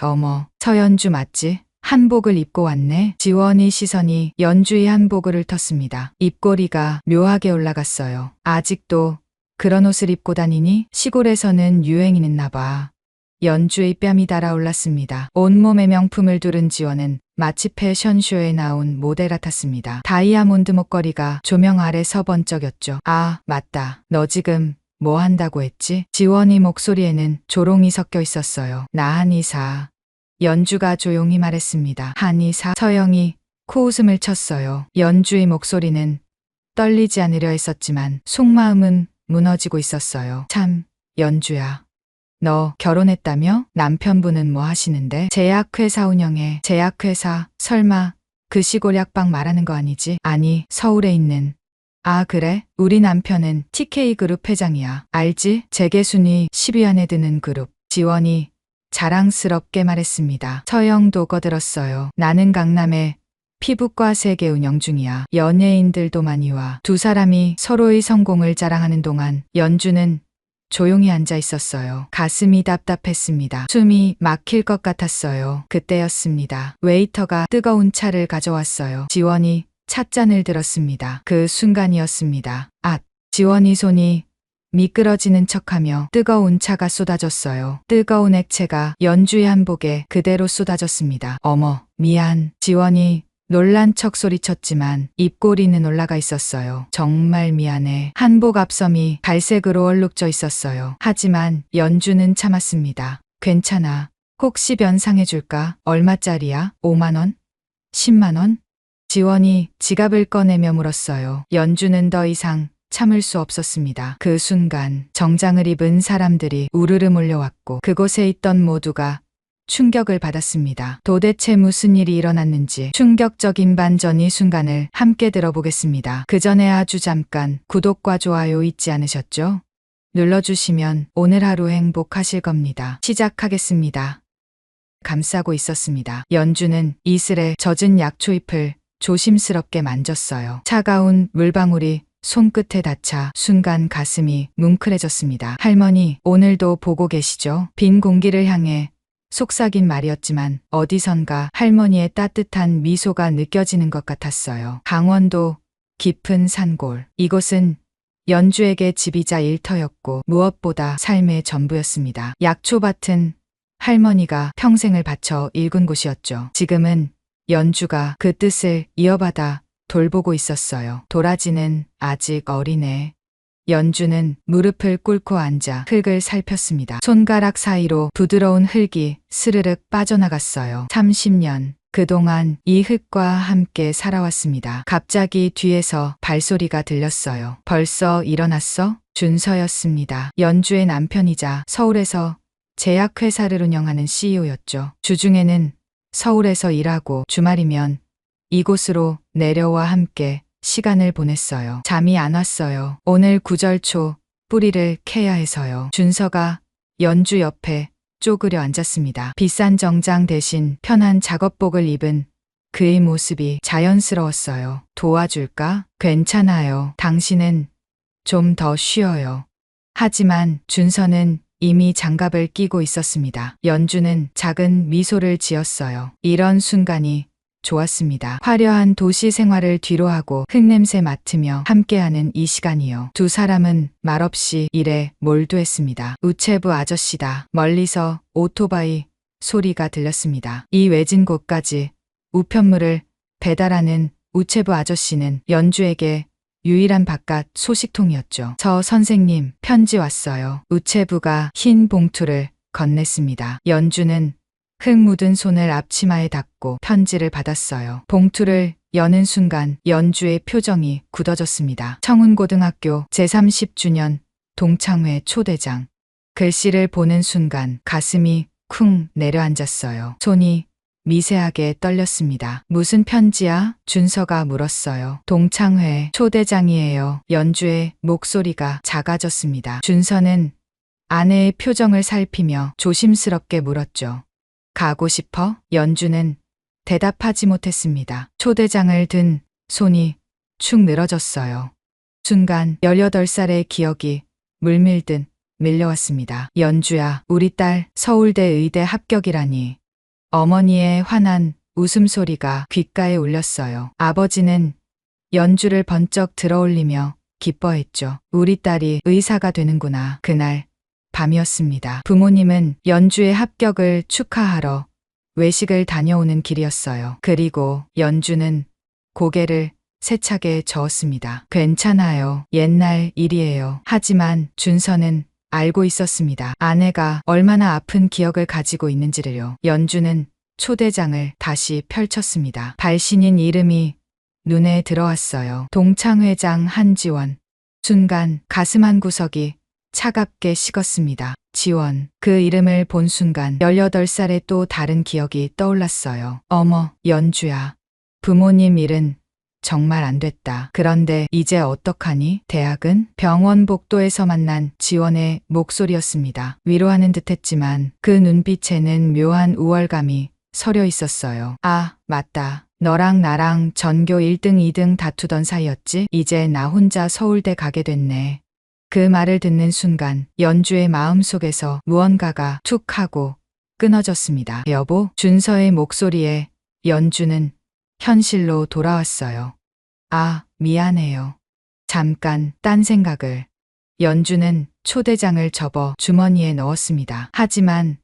어머, 서연주 맞지? 한복을 입고 왔네. 지원이 시선이 연주의 한복을 훑었습니다. 입꼬리가 묘하게 올라갔어요. 아직도 그런 옷을 입고 다니니? 시골에서는 유행이었나 봐. 연주의 뺨이 달아올랐습니다. 온몸에 명품을 두른 지원은 마치 패션쇼에 나온 모델 같았습니다. 다이아몬드 목걸이가 조명 아래서 번쩍였죠. 아, 맞다. 너 지금 뭐 한다고 했지? 지원이 목소리에는 조롱이 섞여 있었어요. 나 한의사. 연주가 조용히 말했습니다. 한의사. 서영이 코웃음을 쳤어요. 연주의 목소리는 떨리지 않으려 했었지만 속마음은 무너지고 있었어요. 참, 연주야. 너 결혼했다며? 남편분은 뭐 하시는데? 제약회사 운영해. 제약회사? 설마 그 시골 약방 말하는 거 아니지? 아니, 서울에 있는. 아, 그래? 우리 남편은 TK그룹 회장이야. 알지? 재계순위 10위 안에 드는 그룹. 지원이 자랑스럽게 말했습니다. 서영도 거들었어요. 나는 강남에 피부과 세계 운영 중이야. 연예인들도 많이 와. 두 사람이 서로의 성공을 자랑하는 동안 연주는 조용히 앉아 있었어요. 가슴이 답답했습니다. 숨이 막힐 것 같았어요. 그때였습니다. 웨이터가 뜨거운 차를 가져왔어요. 지원이 찻잔을 들었습니다. 그 순간이었습니다. 지원이 손이 미끄러지는 척하며 뜨거운 차가 쏟아졌어요. 뜨거운 액체가 연주의 한복에 그대로 쏟아졌습니다. 어머, 미안. 지원이 놀란 척 소리쳤지만 입꼬리는 올라가 있었어요. 정말 미안해. 한복 앞섬이 갈색으로 얼룩져 있었어요. 하지만 연주는 참았습니다. 괜찮아. 혹시 변상해줄까? 얼마짜리야? 5만 원? 10만 원? 지원이 지갑을 꺼내며 물었어요. 연주는 더 이상 참을 수 없었습니다. 그 순간 정장을 입은 사람들이 우르르 몰려왔고 그곳에 있던 모두가 충격을 받았습니다. 도대체 무슨 일이 일어났는지 충격적인 반전의 순간을 함께 들어보겠습니다. 그 전에 아주 잠깐 구독과 좋아요 잊지 않으셨죠? 눌러주시면 오늘 하루 행복하실 겁니다. 시작하겠습니다. 감싸고 있었습니다. 연주는 이슬에 젖은 약초잎을 조심스럽게 만졌어요. 차가운 물방울이 손끝에 닿자 순간 가슴이 뭉클해졌습니다. 할머니, 오늘도 보고 계시죠? 빈 공기를 향해 속삭인 말이었지만 어디선가 할머니의 따뜻한 미소가 느껴지는 것 같았어요. 강원도 깊은 산골. 이곳은 연주에게 집이자 일터였고 무엇보다 삶의 전부였습니다. 약초밭은 할머니가 평생을 바쳐 일군 곳이었죠. 지금은 연주가 그 뜻을 이어받아 돌보고 있었어요. 도라지는 아직 어리네. 연주는 무릎을 꿇고 앉아 흙을 살폈습니다. 손가락 사이로 부드러운 흙이 스르륵 빠져나갔어요. 30년. 그동안 이 흙과 함께 살아왔습니다. 갑자기 뒤에서 발소리가 들렸어요. 벌써 일어났어? 준서였습니다. 연주의 남편이자 서울에서 제약회사를 운영하는 CEO였죠. 주중에는 서울에서 일하고 주말이면 이곳으로 내려와 함께 시간을 보냈어요. 잠이 안 왔어요. 오늘 구절초 뿌리를 캐야 해서요. 준서가 연주 옆에 쪼그려 앉았습니다. 비싼 정장 대신 편한 작업복을 입은 그의 모습이 자연스러웠어요. 도와줄까? 괜찮아요. 당신은 좀 더 쉬어요. 하지만 준서는 이미 장갑을 끼고 있었습니다. 연주는 작은 미소를 지었어요. 이런 순간이 좋았습니다. 화려한 도시 생활을 뒤로하고 흙냄새 맡으며 함께하는 이 시간이요. 두 사람은 말없이 일에 몰두했습니다. 우체부 아저씨다. 멀리서 오토바이 소리가 들렸습니다. 이 외진 곳까지 우편물을 배달하는 우체부 아저씨는 연주에게 유일한 바깥 소식통이었죠. 저 선생님, 편지 왔어요. 우체부가 흰 봉투를 건넸습니다. 연주는 흙 묻은 손을 앞치마에 닿고 편지를 받았어요. 봉투를 여는 순간 연주의 표정이 굳어졌습니다. 청운고등학교 제30주년 동창회 초대장. 글씨를 보는 순간 가슴이 쿵 내려앉았어요. 손이 미세하게 떨렸습니다. 무슨 편지야? 준서가 물었어요. 동창회 초대장이에요. 연주의 목소리가 작아졌습니다. 준서는 아내의 표정을 살피며 조심스럽게 물었죠. 가고 싶어? 연주는 대답하지 못했습니다. 초대장을 든 손이 축 늘어졌어요. 순간 18살의 기억이 물밀듯 밀려왔습니다. 연주야, 우리 딸 서울대 의대 합격이라니. 어머니의 환한 웃음소리가 귓가에 울렸어요. 아버지는 연주를 번쩍 들어올리며 기뻐했죠. 우리 딸이 의사가 되는구나. 그날 밤이었습니다. 부모님은 연주의 합격을 축하하러 외식을 다녀오는 길이었어요. 그리고 연주는 고개를 세차게 저었습니다. 괜찮아요. 옛날 일이에요. 하지만 준서는 알고 있었습니다. 아내가 얼마나 아픈 기억을 가지고 있는지를요. 연주는 초대장을 다시 펼쳤습니다. 발신인 이름이 눈에 들어왔어요. 동창회장 한지원. 순간 가슴 한 구석이 차갑게 식었습니다. 지원. 그 이름을 본 순간 18살의 또 다른 기억이 떠올랐어요. 어머, 연주야. 부모님 일은 정말 안 됐다. 그런데 이제 어떡하니? 대학은? 병원 복도에서 만난 지원의 목소리였습니다. 위로하는 듯했지만 그 눈빛에는 묘한 우월감이 서려 있었어요. 아, 맞다. 너랑 나랑 전교 1등, 2등 다투던 사이였지? 이제 나 혼자 서울대 가게 됐네. 그 말을 듣는 순간 연주의 마음속에서 무언가가 툭 하고 끊어졌습니다. 여보, 준서의 목소리에 연주는 현실로 돌아왔어요. 아, 미안해요. 잠깐 딴 생각을. 연주는 초대장을 접어 주머니에 넣었습니다. 하지만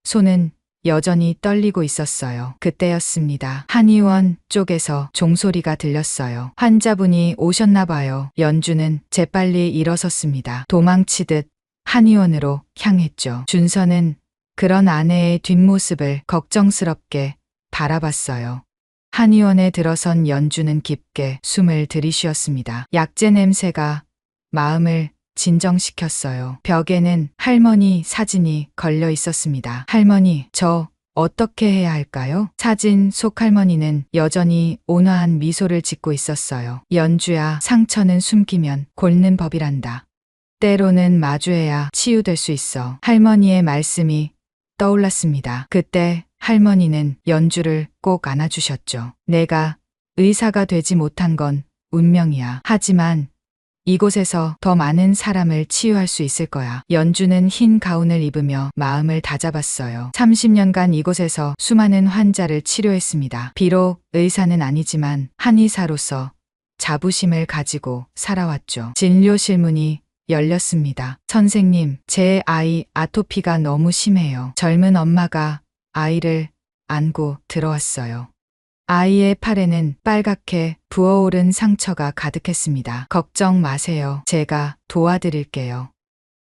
손은 여전히 떨리고 있었어요. 그때였습니다. 한의원 쪽에서 종소리가 들렸어요. 환자분이 오셨나 봐요. 연주는 재빨리 일어섰습니다. 도망치듯 한의원으로 향했죠. 준서는 그런 아내의 뒷모습을 걱정스럽게 바라봤어요. 한의원에 들어선 연주는 깊게 숨을 들이쉬었습니다. 약재 냄새가 마음을 진정시켰어요. 벽에는 할머니 사진이 걸려 있었습니다. 할머니, 저 어떻게 해야 할까요? 사진 속 할머니는 여전히 온화한 미소를 짓고 있었어요. 연주야, 상처는 숨기면 곪는 법이란다. 때로는 마주해야 치유될 수 있어. 할머니의 말씀이 떠올랐습니다. 그때 할머니는 연주를 꼭 안아주셨죠. 내가 의사가 되지 못한 건 운명이야. 하지만 이곳에서 더 많은 사람을 치유할 수 있을 거야. 연주는 흰 가운을 입으며 마음을 다잡았어요. 30년간 이곳에서 수많은 환자를 치료했습니다. 비록 의사는 아니지만 한의사로서 자부심을 가지고 살아왔죠. 진료실 문이 열렸습니다. 선생님, 제 아이 아토피가 너무 심해요. 젊은 엄마가 아이를 안고 들어왔어요. 아이의 팔에는 빨갛게 부어오른 상처가 가득했습니다. 걱정 마세요. 제가 도와드릴게요.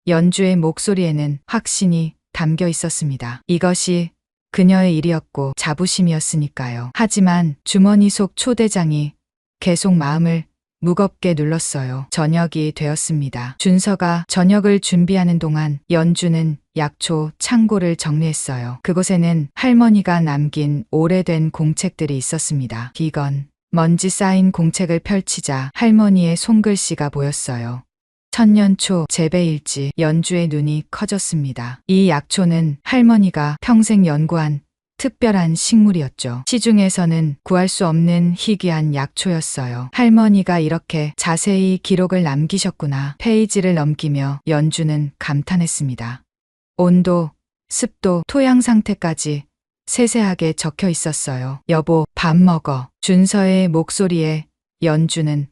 연주의 목소리에는 확신이 담겨 있었습니다. 이것이 그녀의 일이었고 자부심이었으니까요. 하지만 주머니 속 초대장이 계속 마음을 무겁게 눌렀어요. 저녁이 되었습니다. 준서가 저녁을 준비하는 동안 연주는 약초 창고를 정리했어요. 그곳에는 할머니가 남긴 오래된 공책들이 있었습니다. 비건. 먼지 쌓인 공책을 펼치자 할머니의 손글씨가 보였어요. 천년초 재배일지. 연주의 눈이 커졌습니다. 이 약초는 할머니가 평생 연구한 특별한 식물이었죠. 시중에서는 구할 수 없는 희귀한 약초였어요. 할머니가 이렇게 자세히 기록을 남기셨구나. 페이지를 넘기며 연주는 감탄했습니다. 온도, 습도, 토양 상태까지 세세하게 적혀 있었어요. 여보, 밥 먹어. 준서의 목소리에 연주는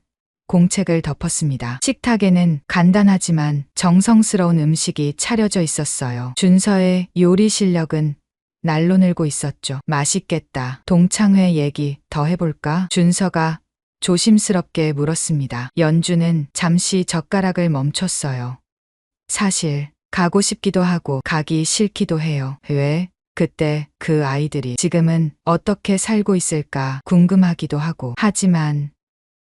공책을 덮었습니다. 식탁에는 간단하지만 정성스러운 음식이 차려져 있었어요. 준서의 요리 실력은 날로 늘고 있었죠. 맛있겠다. 동창회 얘기 더 해볼까? 준서가 조심스럽게 물었습니다. 연주는 잠시 젓가락을 멈췄어요. 사실 가고 싶기도 하고 가기 싫기도 해요. 왜? 그때 그 아이들이 지금은 어떻게 살고 있을까 궁금하기도 하고. 하지만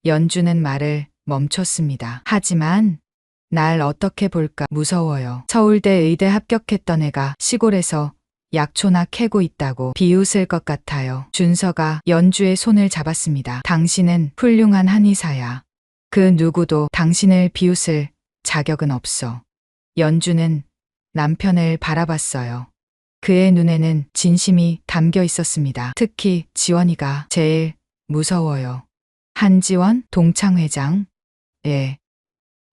연주는 말을 멈췄습니다. 하지만 날 어떻게 볼까 무서워요. 서울대 의대 합격했던 애가 시골에서 약초나 캐고 있다고 비웃을 것 같아요. 준서가 연주의 손을 잡았습니다. 당신은 훌륭한 한의사야. 그 누구도 당신을 비웃을 자격은 없어. 연주는 남편을 바라봤어요. 그의 눈에는 진심이 담겨 있었습니다. 특히 지원이가 제일 무서워요. 한지원 동창회장? 예.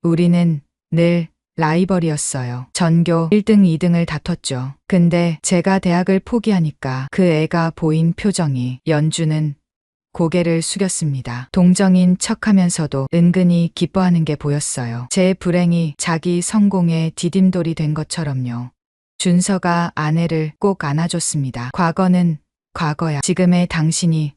우리는 늘 라이벌이었어요. 전교 1등, 2등을 다퉜죠. 근데 제가 대학을 포기하니까 그 애가 보인 표정이 연주는 고개를 숙였습니다. 동정인 척하면서도 은근히 기뻐하는 게 보였어요. 제 불행이 자기 성공의 디딤돌이 된 것처럼요. 준서가 아내를 꼭 안아줬습니다. 과거는 과거야. 지금의 당신이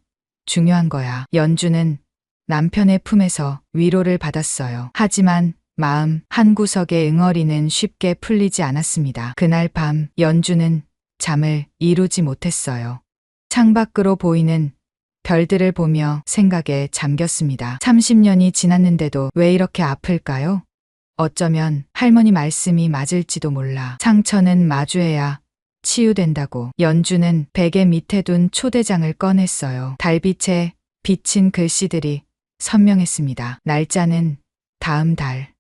중요한 거야. 연주는 남편의 품에서 위로를 받았어요. 하지만 마음 한구석의 응어리는 쉽게 풀리지 않았습니다. 그날 밤 연주는 잠을 이루지 못했어요. 창밖으로 보이는 별들을 보며 생각에 잠겼습니다. 30년이 지났는데도 왜 이렇게 아플까요? 어쩌면 할머니 말씀이 맞을지도 몰라. 상처는 마주해야 치유된다고. 연주는 베개 밑에 둔 초대장을 꺼냈어요. 달빛에 비친 글씨들이 선명했습니다. 날짜는 다음 달.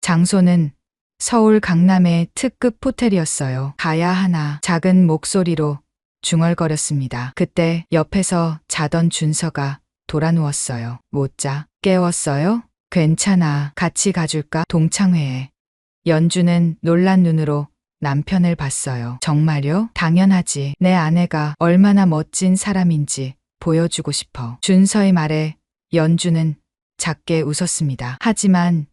장소는 서울 강남의 특급 호텔이었어요. 가야 하나. 작은 목소리로 중얼거렸습니다. 그때 옆에서 자던 준서가 돌아 누웠어요. 못 자. 깨웠어요? 괜찮아. 같이 가줄까? 동창회에. 연주는 놀란 눈으로 남편을 봤어요. 정말요? 당연하지. 내 아내가 얼마나 멋진 사람인지 보여주고 싶어. 준서의 말에 연주는 작게 웃었습니다. 하지만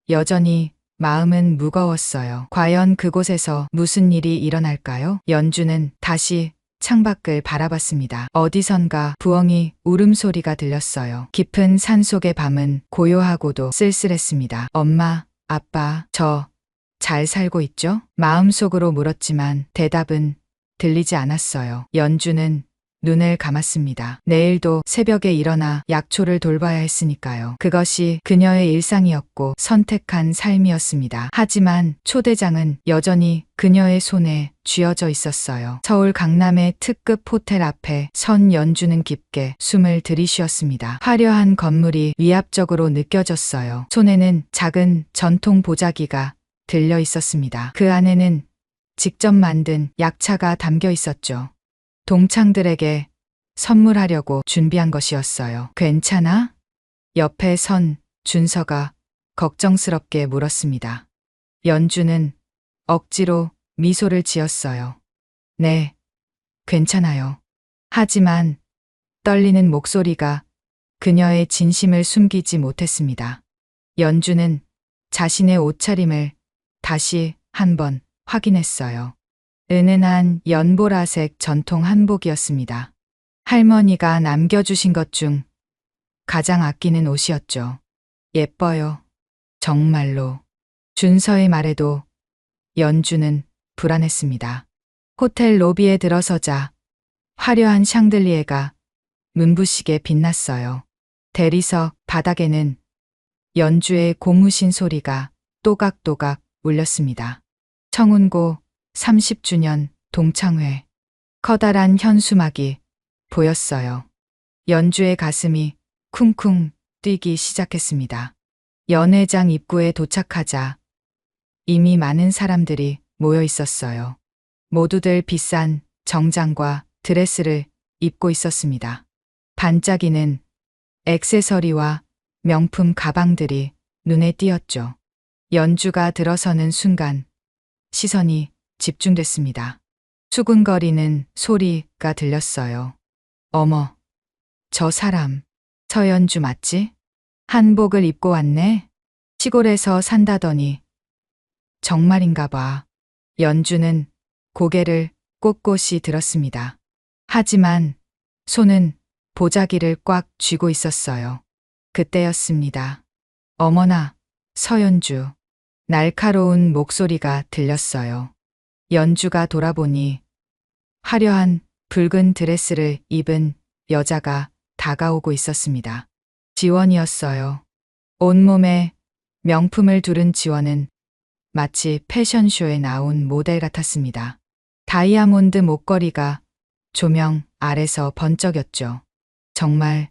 여전히 마음은 무거웠어요. 과연 그곳에서 무슨 일이 일어날까요? 연주는 다시 창밖을 바라봤습니다. 어디선가 부엉이 울음소리가 들렸어요. 깊은 산속의 밤은 고요하고도 쓸쓸했습니다. 엄마, 아빠, 저 잘 살고 있죠? 마음속으로 물었지만 대답은 들리지 않았어요. 연주는 눈을 감았습니다. 내일도 새벽에 일어나 약초를 돌봐야 했으니까요. 그것이 그녀의 일상이었고 선택한 삶이었습니다. 하지만 초대장은 여전히 그녀의 손에 쥐어져 있었어요. 서울 강남의 특급 호텔 앞에 선 연주는 깊게 숨을 들이쉬었습니다. 화려한 건물이 위압적으로 느껴졌어요. 손에는 작은 전통 보자기가 들려 있었습니다. 그 안에는 직접 만든 약차가 담겨 있었죠. 동창들에게 선물하려고 준비한 것이었어요. 괜찮아? 옆에 선 준서가 걱정스럽게 물었습니다. 연주는 억지로 미소를 지었어요. 네, 괜찮아요. 하지만 떨리는 목소리가 그녀의 진심을 숨기지 못했습니다. 연주는 자신의 옷차림을 다시 한번 확인했어요. 은은한 연보라색 전통 한복이었습니다. 할머니가 남겨주신 것 중 가장 아끼는 옷이었죠. 예뻐요. 정말로. 준서의 말에도 연주는 불안했습니다. 호텔 로비에 들어서자 화려한 샹들리에가 눈부시게 빛났어요. 대리석 바닥에는 연주의 고무신 소리가 또각또각 울렸습니다. 청운고 30주년 동창회. 커다란 현수막이 보였어요. 연주의 가슴이 쿵쿵 뛰기 시작했습니다. 연회장 입구에 도착하자 이미 많은 사람들이 모여 있었어요. 모두들 비싼 정장과 드레스를 입고 있었습니다. 반짝이는 액세서리와 명품 가방들이 눈에 띄었죠. 연주가 들어서는 순간 시선이 집중됐습니다. 수근거리는 소리가 들렸어요. 어머, 저 사람, 서연주 맞지? 한복을 입고 왔네? 시골에서 산다더니 정말인가 봐. 연주는 고개를 꼿꼿이 들었습니다. 하지만 손은 보자기를 꽉 쥐고 있었어요. 그때였습니다. 어머나, 서연주. 날카로운 목소리가 들렸어요. 연주가 돌아보니 화려한 붉은 드레스를 입은 여자가 다가오고 있었습니다. 지원이었어요. 온몸에 명품을 두른 지원은 마치 패션쇼에 나온 모델 같았습니다. 다이아몬드 목걸이가 조명 아래서 번쩍였죠. 정말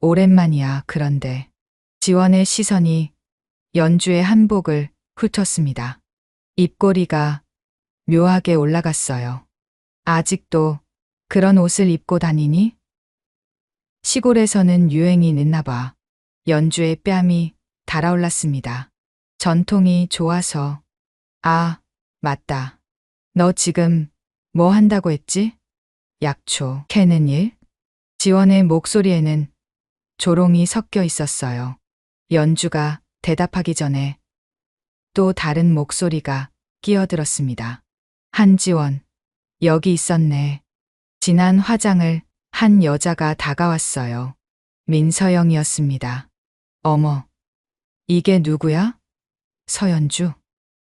오랜만이야. 그런데 지원의 시선이 연주의 한복을 훑었습니다. 입꼬리가 묘하게 올라갔어요. 아직도 그런 옷을 입고 다니니? 시골에서는 유행이 늦나 봐. 연주의 뺨이 달아올랐습니다. 전통이 좋아서 아, 맞다. 너 지금 뭐 한다고 했지? 약초 캐는 일? 지원의 목소리에는 조롱이 섞여 있었어요. 연주가 대답하기 전에 또 다른 목소리가 끼어들었습니다. 한지원, 여기 있었네. 진한 화장을 한 여자가 다가왔어요. 민서영이었습니다. 어머, 이게 누구야? 서연주.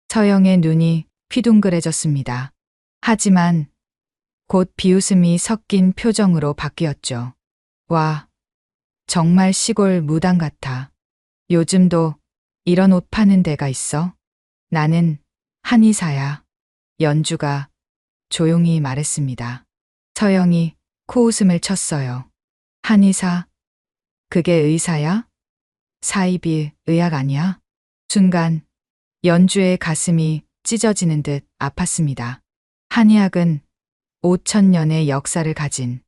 서영의 눈이 휘둥그레졌습니다. 하지만 곧 비웃음이 섞인 표정으로 바뀌었죠. 와, 정말 시골 무당 같아. 요즘도 이런 옷 파는 데가 있어? 나는 한의사야. 연주가 조용히 말했습니다. 서영이 코웃음을 쳤어요. 한의사? 그게 의사야? 사이비 의학 아니야? 순간 연주의 가슴이 찢어지는 듯 아팠습니다. 한의학은 5,000년의 역사를 가진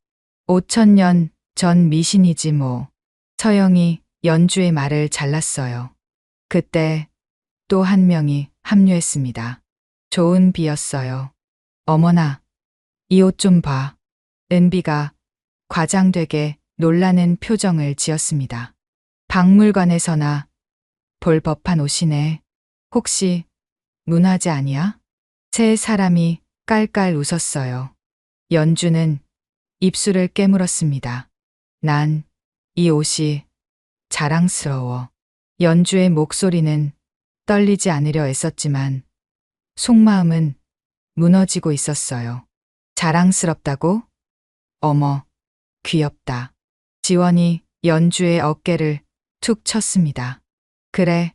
5,000년 전 미신이지 뭐. 서영이 연주의 말을 잘랐어요. 그때 또 한 명이 합류했습니다. 좋은 비였어요. 어머나, 이 옷 좀 봐. 은비가 과장되게 놀라는 표정을 지었습니다. 박물관에서나 볼 법한 옷이네. 혹시 문화재 아니야? 세 사람이 깔깔 웃었어요. 연주는 입술을 깨물었습니다. 난 이 옷이 자랑스러워. 연주의 목소리는 떨리지 않으려 애썼지만 속마음은 무너지고 있었어요. 자랑스럽다고? 어머, 귀엽다. 지원이 연주의 어깨를 툭 쳤습니다. 그래,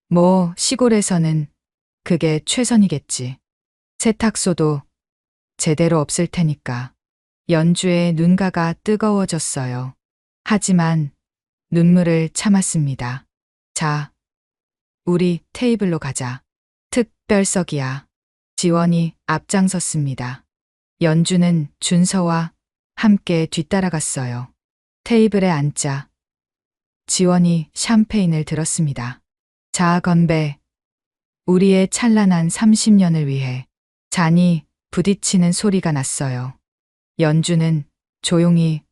뭐 시골에서는 그게 최선이겠지. 세탁소도 제대로 없을 테니까. 연주의 눈가가 뜨거워졌어요. 하지만 눈물을 참았습니다. 자, 우리 테이블로 가자. 특별석이야. 지원이 앞장섰습니다. 연주는 준서와 함께 뒤따라갔어요. 테이블에 앉자. 지원이 샴페인을 들었습니다. 자, 건배. 우리의 찬란한 30년을 위해. 잔이 부딪히는 소리가 났어요. 연주는 조용히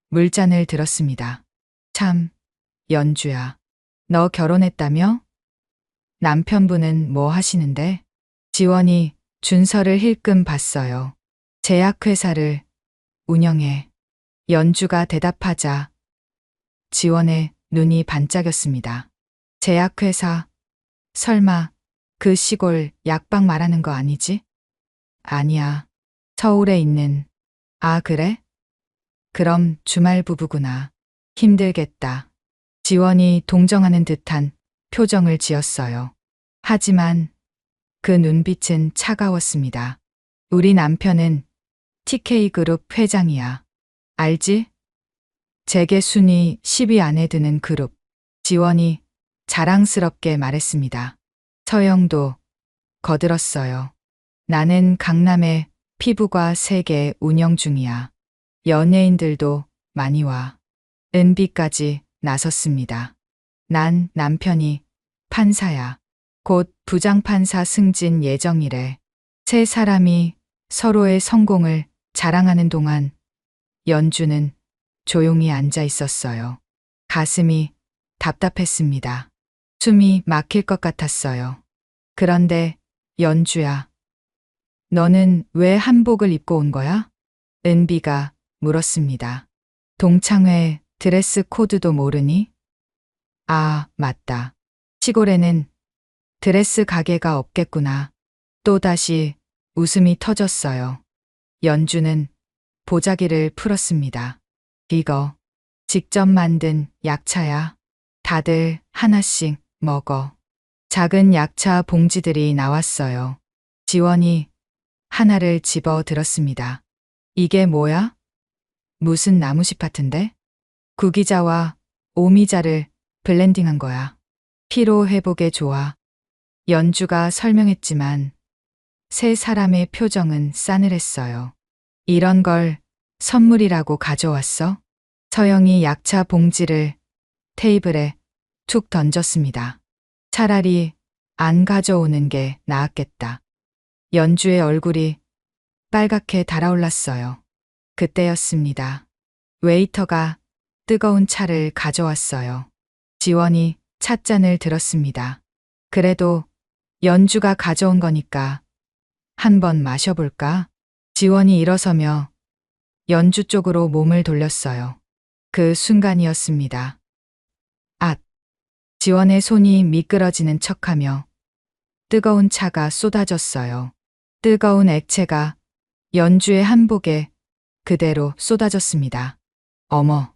물잔을 들었습니다. 참, 연주야. 너 결혼했다며? 남편분은 뭐 하시는데? 지원이 준서를 힐끔 봤어요. 제약회사를 운영해. 연주가 대답하자 지원의 눈이 반짝였습니다. 제약회사, 설마 그 시골 약방 말하는 거 아니지? 아니야. 서울에 있는. 아, 그래? 그럼 주말 부부구나. 힘들겠다. 지원이 동정하는 듯한 표정을 지었어요. 하지만 그 눈빛은 차가웠습니다. 우리 남편은 TK그룹 회장이야. 알지? 재계 순위 10위 안에 드는 그룹. 지원이 자랑스럽게 말했습니다. 서영도 거들었어요. 나는 강남의 피부과 세계 운영 중이야. 연예인들도 많이 와. 은비까지 나섰습니다. 난 남편이 판사야. 곧 부장판사 승진 예정이래. 세 사람이 서로의 성공을 자랑하는 동안 연주는 조용히 앉아 있었어요. 가슴이 답답했습니다. 숨이 막힐 것 같았어요. 그런데 연주야, 너는 왜 한복을 입고 온 거야? 은비가 물었습니다. 동창회 드레스 코드도 모르니? 아, 맞다. 시골에는 드레스 가게가 없겠구나. 또다시 웃음이 터졌어요. 연주는 보자기를 풀었습니다. 이거 직접 만든 약차야. 다들 하나씩 먹어. 작은 약차 봉지들이 나왔어요. 지원이 하나를 집어 들었습니다. 이게 뭐야? 무슨 나무씨 파트인데? 구기자와 오미자를 블렌딩한 거야. 피로 회복에 좋아. 연주가 설명했지만 세 사람의 표정은 싸늘했어요. 이런 걸 선물이라고 가져왔어? 서영이 약차 봉지를 테이블에 툭 던졌습니다. 차라리 안 가져오는 게 나았겠다. 연주의 얼굴이 빨갛게 달아올랐어요. 그때였습니다. 웨이터가 뜨거운 차를 가져왔어요. 지원이 찻잔을 들었습니다. 그래도 연주가 가져온 거니까 한번 마셔볼까? 지원이 일어서며 연주 쪽으로 몸을 돌렸어요. 그 순간이었습니다. 앗! 지원의 손이 미끄러지는 척하며 뜨거운 차가 쏟아졌어요. 뜨거운 액체가 연주의 한복에 그대로 쏟아졌습니다. 어머,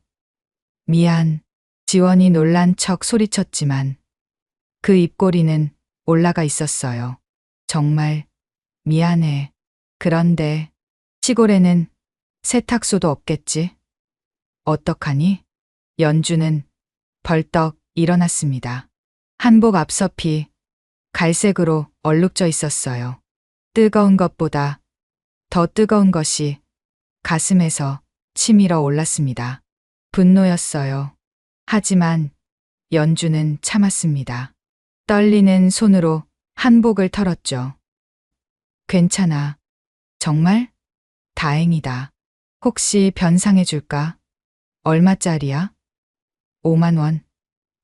미안. 지원이 놀란 척 소리쳤지만 그 입꼬리는 올라가 있었어요. 정말 미안해. 그런데 시골에는 세탁소도 없겠지? 어떡하니? 연주는 벌떡 일어났습니다. 한복 앞섭이 갈색으로 얼룩져 있었어요. 뜨거운 것보다 더 뜨거운 것이 가슴에서 치밀어 올랐습니다. 분노였어요. 하지만 연주는 참았습니다. 떨리는 손으로 한복을 털었죠. 괜찮아. 정말? 다행이다. 혹시 변상해 줄까? 얼마짜리야? 5만 원?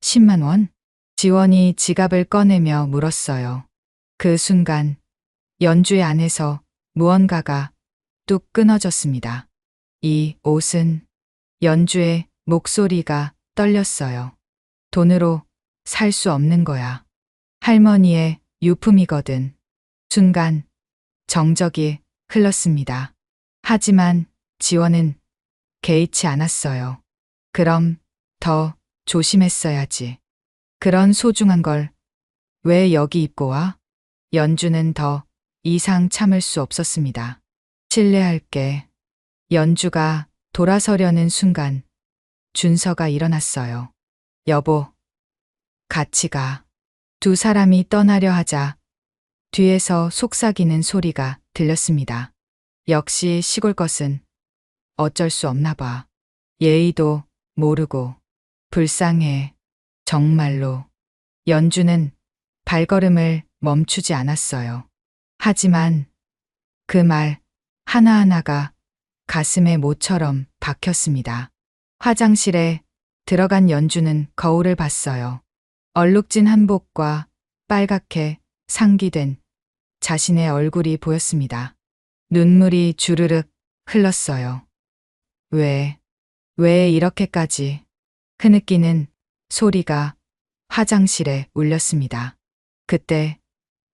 10만 원? 지원이 지갑을 꺼내며 물었어요. 그 순간 연주의 안에서 무언가가 뚝 끊어졌습니다. 이 옷은 연주의 목소리가 떨렸어요. 돈으로 살 수 없는 거야. 할머니의 유품이거든. 순간 정적이 흘렀습니다. 하지만 지원은 개의치 않았어요. 그럼 더 조심했어야지. 그런 소중한 걸 왜 여기 입고 와? 연주는 더 이상 참을 수 없었습니다. 실례할게. 연주가 돌아서려는 순간 준서가 일어났어요. 여보, 같이 가. 두 사람이 떠나려 하자 뒤에서 속삭이는 소리가 들렸습니다. 역시 시골 것은 어쩔 수 없나 봐. 예의도 모르고 불쌍해. 정말로. 연주는 발걸음을 멈추지 않았어요. 하지만 그 말 하나하나가 가슴에 모처럼 박혔습니다. 화장실에 들어간 연주는 거울을 봤어요. 얼룩진 한복과 빨갛게 상기된 자신의 얼굴이 보였습니다. 눈물이 주르륵 흘렀어요. 왜 이렇게까지? 흐느끼는 소리가 화장실에 울렸습니다. 그때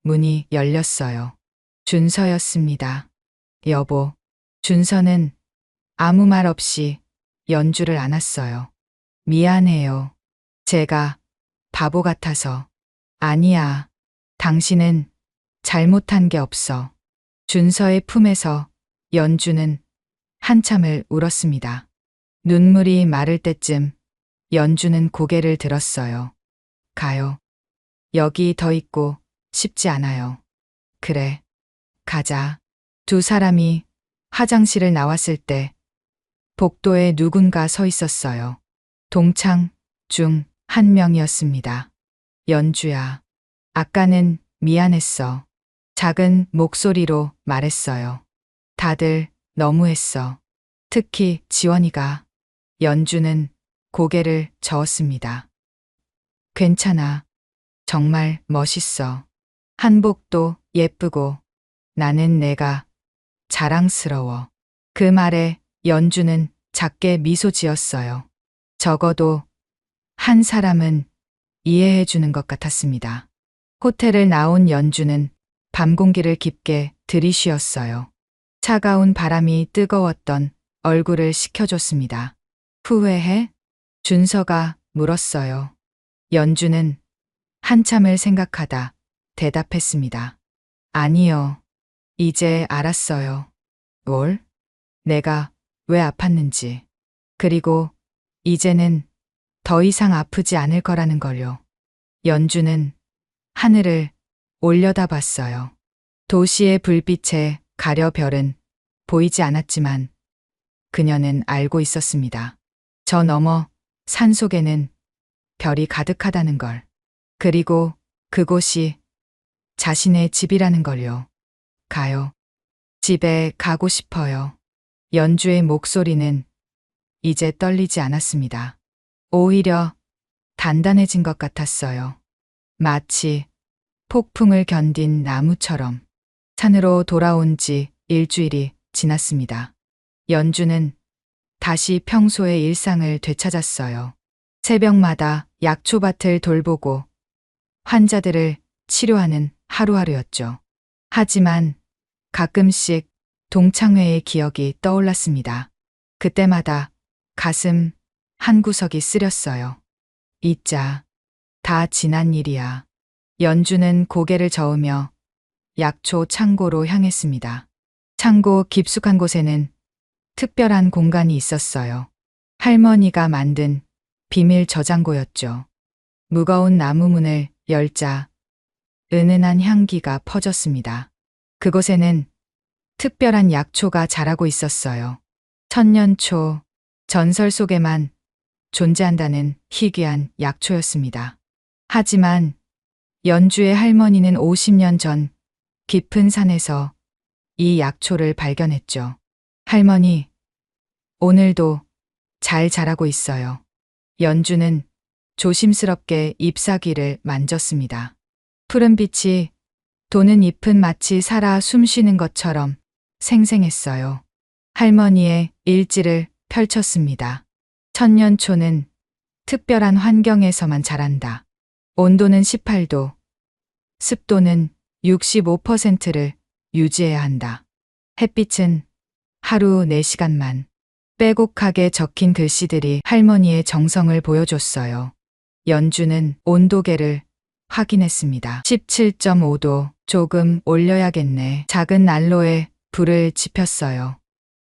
문이 열렸어요. 준서였습니다. 여보. 준서는 아무 말 없이 연주를 안았어요. 미안해요. 제가 바보 같아서. 아니야. 당신은 잘못한 게 없어. 준서의 품에서 연주는 한참을 울었습니다. 눈물이 마를 때쯤 연주는 고개를 들었어요. 가요. 여기 더 있고 싶지 않아요. 그래. 가자. 두 사람이 화장실을 나왔을 때 복도에 누군가 서 있었어요. 동창 중 한 명이었습니다. 연주야. 아까는 미안했어. 작은 목소리로 말했어요. 다들 너무했어. 특히 지원이가. 연주는 고개를 저었습니다. 괜찮아. 정말 멋있어. 한복도 예쁘고 나는 내가 자랑스러워. 그 말에 연주는 작게 미소 지었어요. 적어도 한 사람은 이해해 주는 것 같았습니다. 호텔을 나온 연주는 밤 공기를 깊게 들이쉬었어요. 차가운 바람이 뜨거웠던 얼굴을 식혀줬습니다. 후회해? 준서가 물었어요. 연주는 한참을 생각하다 대답했습니다. 아니요. 이제 알았어요. 뭘? 내가 왜 아팠는지. 그리고 이제는 더 이상 아프지 않을 거라는 걸요. 연주는 하늘을 올려다봤어요. 도시의 불빛에 가려 별은 보이지 않았지만 그녀는 알고 있었습니다. 저 너머 산 속에는 별이 가득하다는 걸. 그리고 그곳이 자신의 집이라는 걸요. 가요. 집에 가고 싶어요. 연주의 목소리는 이제 떨리지 않았습니다. 오히려 단단해진 것 같았어요. 마치 폭풍을 견딘 나무처럼. 산으로 돌아온 지 일주일이 지났습니다. 연주는 다시 평소의 일상을 되찾았어요. 새벽마다 약초밭을 돌보고 환자들을 치료하는 하루하루였죠. 하지만 가끔씩 동창회의 기억이 떠올랐습니다. 그때마다 가슴 한구석이 쓰렸어요. 잊자. 다 지난 일이야. 연주는 고개를 저으며 약초 창고로 향했습니다. 창고 깊숙한 곳에는 특별한 공간이 있었어요. 할머니가 만든 비밀 저장고였죠. 무거운 나무 문을 열자 은은한 향기가 퍼졌습니다. 그곳에는 특별한 약초가 자라고 있었어요. 천년초, 전설 속에만 존재한다는 희귀한 약초였습니다. 하지만 연주의 할머니는 50년 전 깊은 산에서 이 약초를 발견했죠. 할머니, 오늘도 잘 자라고 있어요. 연주는 조심스럽게 잎사귀를 만졌습니다. 푸른 빛이 도는 잎은 마치 살아 숨쉬는 것처럼 생생했어요. 할머니의 일지를 펼쳤습니다. 천년초는 특별한 환경에서만 자란다. 온도는 18도, 습도는 65%를 유지해야 한다. 햇빛은 하루 4시간만. 빼곡하게 적힌 글씨들이 할머니의 정성을 보여줬어요. 연주는 온도계를 확인했습니다. 17.5도. 조금 올려야겠네. 작은 난로에 불을 지폈어요.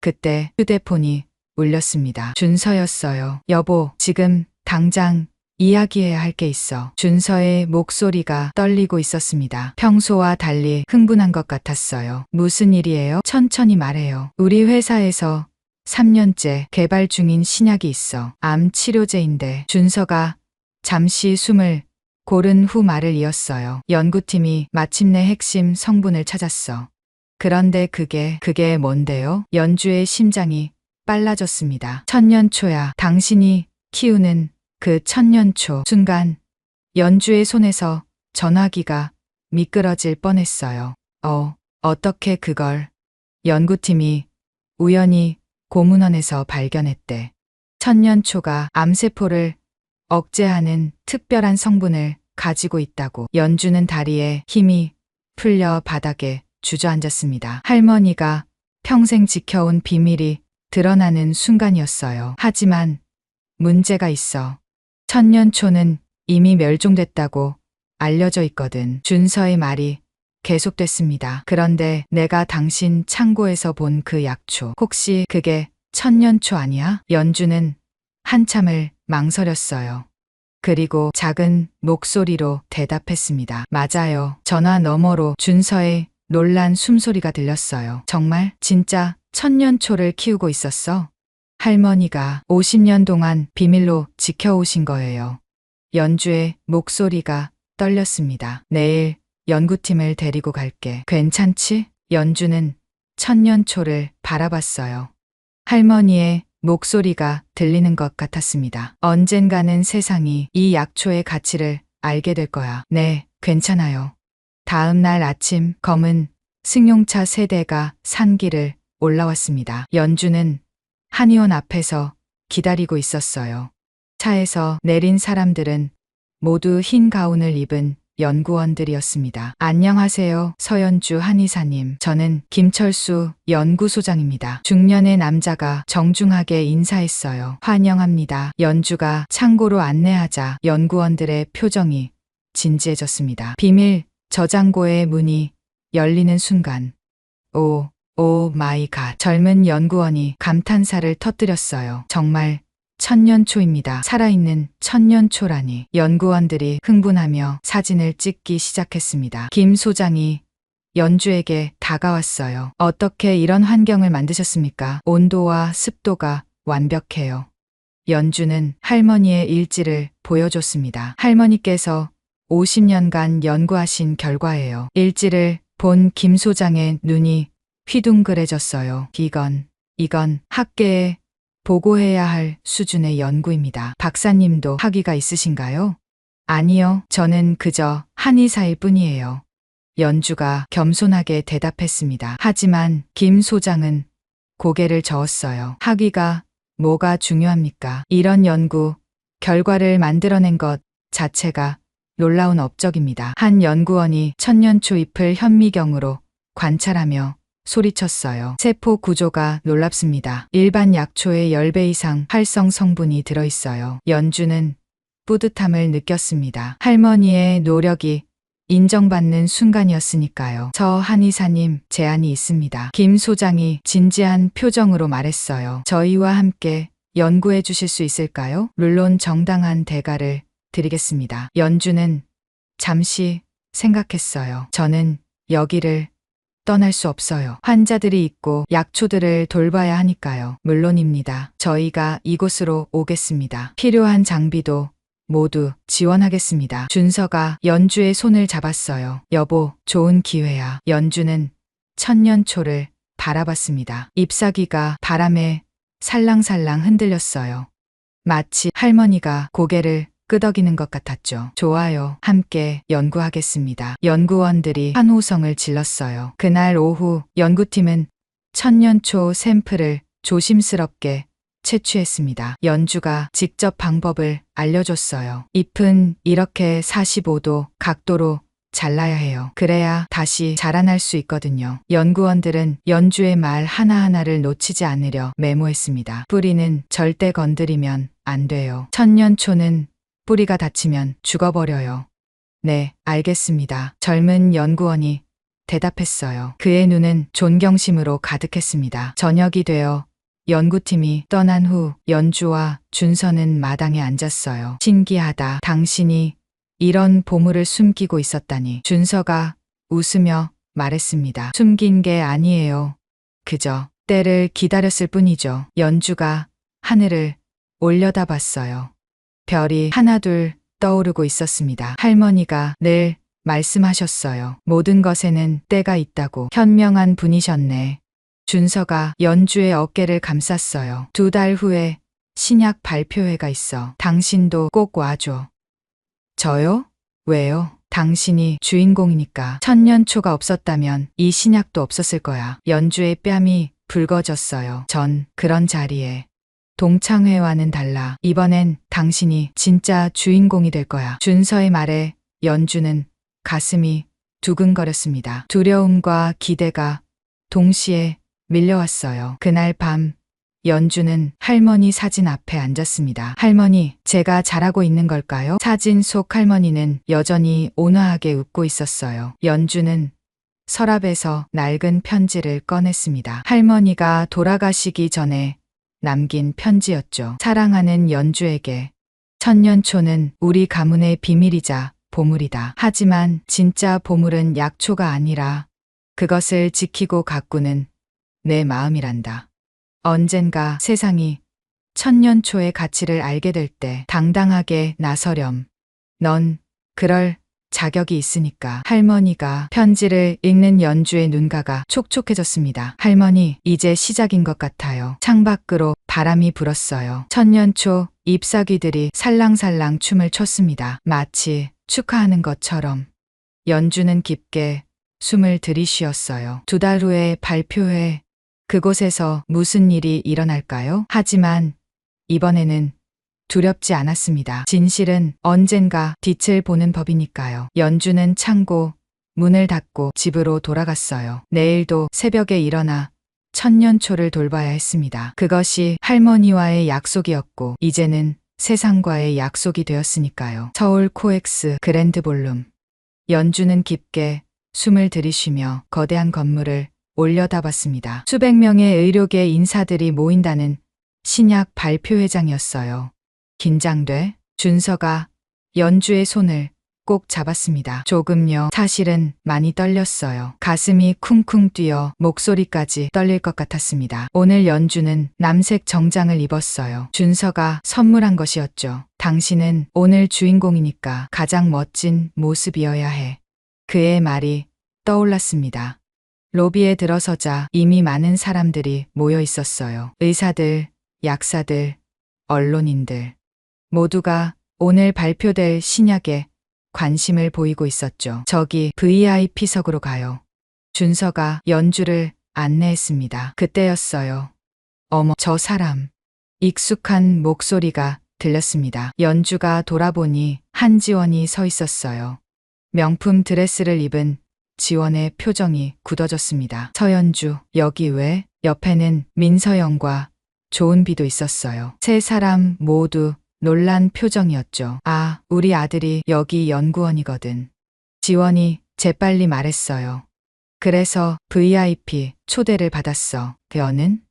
그때 휴대폰이 울렸습니다. 준서였어요. 여보, 지금 당장 이야기해야 할 게 있어. 준서의 목소리가 떨리고 있었습니다. 평소와 달리 흥분한 것 같았어요. 무슨 일이에요? 천천히 말해요. 우리 회사에서 3년째 개발 중인 신약이 있어. 암 치료제인데. 준서가 잠시 숨을 고른 후 말을 이었어요. 연구팀이 마침내 핵심 성분을 찾았어. 그런데 그게 뭔데요? 연주의 심장이 빨라졌습니다. 천년초야. 당신이 키우는 그 천년초. 순간 연주의 손에서 전화기가 미끄러질 뻔했어요. 어떻게 그걸? 연구팀이 우연히 고문원에서 발견했대. 천년초가 암세포를 억제하는 특별한 성분을 가지고 있다고. 연주는 다리에 힘이 풀려 바닥에 주저앉았습니다. 할머니가 평생 지켜온 비밀이 드러나는 순간이었어요. 하지만 문제가 있어. 천년초는 이미 멸종됐다고 알려져 있거든. 준서의 말이 계속됐습니다. 그런데 내가 당신 창고에서 본 그 약초, 혹시 그게 천년초 아니야? 연주는 한참을 망설였어요. 그리고 작은 목소리로 대답했습니다. 맞아요. 전화 너머로 준서의 놀란 숨소리가 들렸어요. 정말? 진짜 천년초를 키우고 있었어? 할머니가 50년 동안 비밀로 지켜오신 거예요. 연주의 목소리가 떨렸습니다. 내일 연구팀을 데리고 갈게. 괜찮지? 연주는 천년초를 바라봤어요. 할머니의 목소리가 들리는 것 같았습니다. 언젠가는 세상이 이 약초의 가치를 알게 될 거야. 네, 괜찮아요. 다음 날 아침 검은 승용차 3대가 산길을 올라왔습니다. 연주는 한의원 앞에서 기다리고 있었어요. 차에서 내린 사람들은 모두 흰 가운을 입은 연구원들이었습니다. 안녕하세요, 서연주 한의사님. 저는 김철수 연구소장입니다. 중년의 남자가 정중하게 인사했어요. 환영합니다. 연주가 창고로 안내하자 연구원들의 표정이 진지해졌습니다. 비밀 저장고의 문이 열리는 순간, 오 마이 갓. 젊은 연구원이 감탄사를 터뜨렸어요. 정말 천년초입니다. 살아있는 천년초라니. 연구원들이 흥분하며 사진을 찍기 시작했습니다. 김 소장이 연주에게 다가왔어요. 어떻게 이런 환경을 만드셨습니까? 온도와 습도가 완벽해요. 연주는 할머니의 일지를 보여줬습니다. 할머니께서 50년간 연구하신 결과예요. 일지를 본 김 소장의 눈이 휘둥그레졌어요. 이건 학계에 보고해야 할 수준의 연구입니다. 박사님도 학위가 있으신가요? 아니요, 저는 그저 한의사일 뿐이에요. 연주가 겸손하게 대답했습니다. 하지만 김 소장은 고개를 저었어요. 학위가 뭐가 중요합니까? 이런 연구 결과를 만들어낸 것 자체가 놀라운 업적입니다. 한 연구원이 천년초 잎을 현미경으로 관찰하며 소리쳤어요. 세포 구조가 놀랍습니다. 일반 약초의 10배 이상 활성 성분이 들어있어요. 연주는 뿌듯함을 느꼈습니다. 할머니의 노력이 인정받는 순간이었으니까요. 저 한의사님 제안이 있습니다. 김 소장이 진지한 표정으로 말했어요. 저희와 함께 연구해 주실 수 있을까요? 물론 정당한 대가를 드리겠습니다. 연주는 잠시 생각했어요. 저는 여기를 떠날 수 없어요. 환자들이 있고 약초들을 돌봐야 하니까요. 물론입니다. 저희가 이곳으로 오겠습니다. 필요한 장비도 모두 지원하겠습니다. 준서가 연주의 손을 잡았어요. 여보, 좋은 기회야. 연주는 천년초를 바라봤습니다. 잎사귀가 바람에 살랑살랑 흔들렸어요. 마치 할머니가 고개를 끄덕이는 것 같았죠. 좋아요. 함께 연구하겠습니다. 연구원들이 한 호성을 질렀어요. 그날 오후 연구팀은 천년초 샘플을 조심스럽게 채취했습니다. 연주가 직접 방법을 알려줬어요. 잎은 이렇게 45도 각도로 잘라야 해요. 그래야 다시 자라날 수 있거든요. 연구원들은 연주의 말 하나하나를 놓치지 않으려 메모했습니다. 뿌리는 절대 건드리면 안 돼요. 천년초는 뿌리가 다치면 죽어버려요. 네, 알겠습니다. 젊은 연구원이 대답했어요. 그의 눈은 존경심으로 가득했습니다. 저녁이 되어 연구팀이 떠난 후 연주와 준서는 마당에 앉았어요. 신기하다. 당신이 이런 보물을 숨기고 있었다니. 준서가 웃으며 말했습니다. 숨긴 게 아니에요. 그저 때를 기다렸을 뿐이죠. 연주가 하늘을 올려다봤어요. 별이 하나둘 떠오르고 있었습니다. 할머니가 늘 말씀하셨어요. 모든 것에는 때가 있다고. 현명한 분이셨네. 준서가 연주의 어깨를 감쌌어요. 2달 후에 신약 발표회가 있어. 당신도 꼭 와줘. 저요? 왜요? 당신이 주인공이니까. 천년초가 없었다면 이 신약도 없었을 거야. 연주의 뺨이 붉어졌어요. 전 그런 자리에 동창회와는 달라. 이번엔 당신이 진짜 주인공이 될 거야. 준서의 말에 연주는 가슴이 두근거렸습니다. 두려움과 기대가 동시에 밀려왔어요. 그날 밤 연주는 할머니 사진 앞에 앉았습니다. 할머니, 제가 잘하고 있는 걸까요? 사진 속 할머니는 여전히 온화하게 웃고 있었어요. 연주는 서랍에서 낡은 편지를 꺼냈습니다. 할머니가 돌아가시기 전에 남긴 편지였죠. 사랑하는 연주에게. 천년초는 우리 가문의 비밀이자 보물이다. 하지만 진짜 보물은 약초가 아니라 그것을 지키고 가꾸는 내 마음이란다. 언젠가 세상이 천년초의 가치를 알게 될 때 당당하게 나서렴. 넌 그럴 자격이 있으니까. 할머니가 편지를 읽는 연주의 눈가가 촉촉해졌습니다. 할머니, 이제 시작인 것 같아요. 창밖으로 바람이 불었어요. 천년초 잎사귀들이 살랑살랑 춤을 췄습니다. 마치 축하하는 것처럼. 연주는 깊게 숨을 들이쉬었어요. 2달 후에 발표회. 그곳에서 무슨 일이 일어날까요? 하지만 이번에는 두렵지 않았습니다. 진실은 언젠가 빛을 보는 법이니까요. 연주는 창고 문을 닫고 집으로 돌아갔어요. 내일도 새벽에 일어나 천년초를 돌봐야 했습니다. 그것이 할머니와의 약속이었고 이제는 세상과의 약속이 되었으니까요. 서울 코엑스 그랜드 볼룸. 연주는 깊게 숨을 들이쉬며 거대한 건물을 올려다봤습니다. 수백 명의 의료계 인사들이 모인다는 신약 발표회장이었어요. 긴장돼? 준서가 연주의 손을 꼭 잡았습니다. 조금요. 사실은 많이 떨렸어요. 가슴이 쿵쿵 뛰어 목소리까지 떨릴 것 같았습니다. 오늘 연주는 남색 정장을 입었어요. 준서가 선물한 것이었죠. 당신은 오늘 주인공이니까 가장 멋진 모습이어야 해. 그의 말이 떠올랐습니다. 로비에 들어서자 이미 많은 사람들이 모여 있었어요. 의사들, 약사들, 언론인들. 모두가 오늘 발표될 신약에 관심을 보이고 있었죠. 저기 VIP석으로 가요. 준서가 연주를 안내했습니다. 그때였어요. 어머, 저 사람. 익숙한 목소리가 들렸습니다. 연주가 돌아보니 한지원이 서 있었어요. 명품 드레스를 입은 지원의 표정이 굳어졌습니다. 서연주, 여기 왜? 옆에는 민서영과 조은비도 있었어요. 세 사람 모두 놀란 표정이었죠. 아, 우리 아들이 여기 연구원이거든. 지원이 재빨리 말했어요. 그래서 VIP 초대를 받았어. 너는?